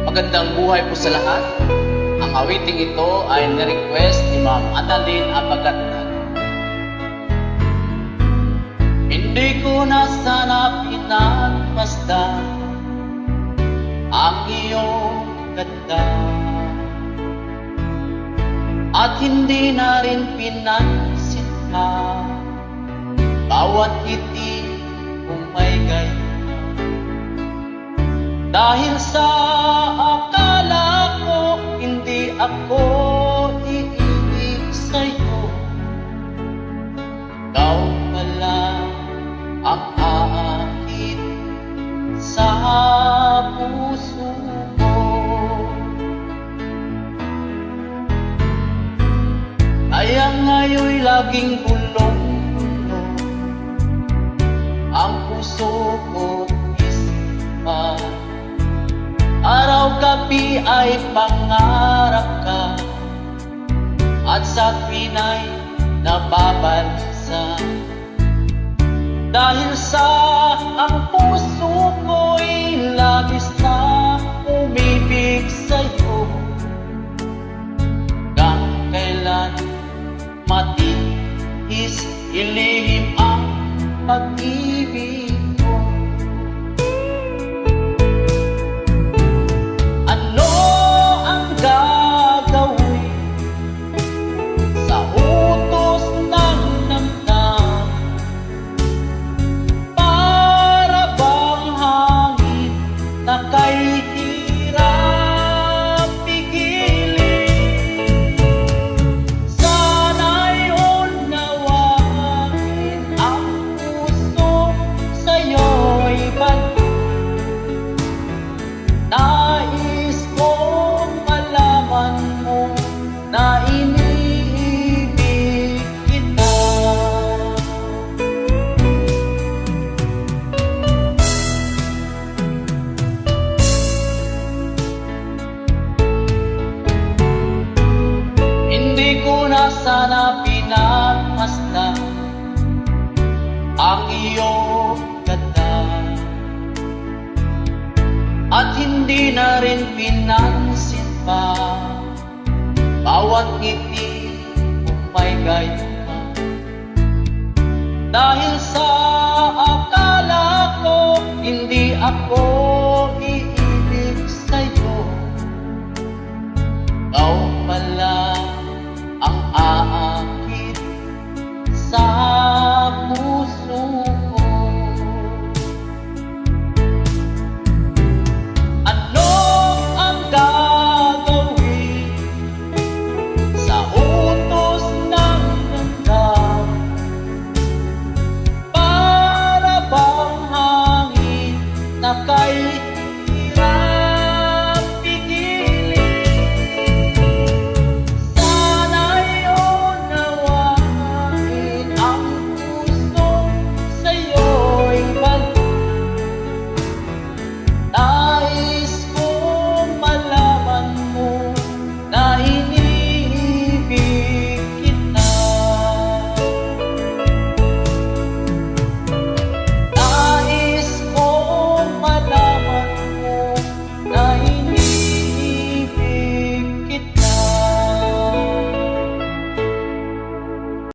Magandang buhay po sa lahat. Ang awiting ito ay na-request ni Ma'am Annalyn Abagatnan. Hindi ko na sana pinagmasdan ang iyong ganda, at hindi na rin pinansin ka bawat ngiti kung may gaya. Dahil sa akala ko hindi ako iibig sa'yo, ikaw pala ang aakit sa puso ko. Kaya ngayon'y laging bulong-bulong ang puso ko't isipan. Araw-gabi ay pangarap ka, at sa tuwin ay nababalisa. Dahil sa ang puso ko'y labis na umibig sa'yo, hanggang kailan matiis ilihim ang pag-ibig. Kay hirap pigilin, sana'y unawain ang puso sa'yo'y balik. Nais kong malaman mo na iniibig kita. Hindi ko na sana pinagmasdan ang iyong ganda, at hindi na rin pinansin pa bawat ngiti kung may gayo ka. Dahil sa akala ko hindi ako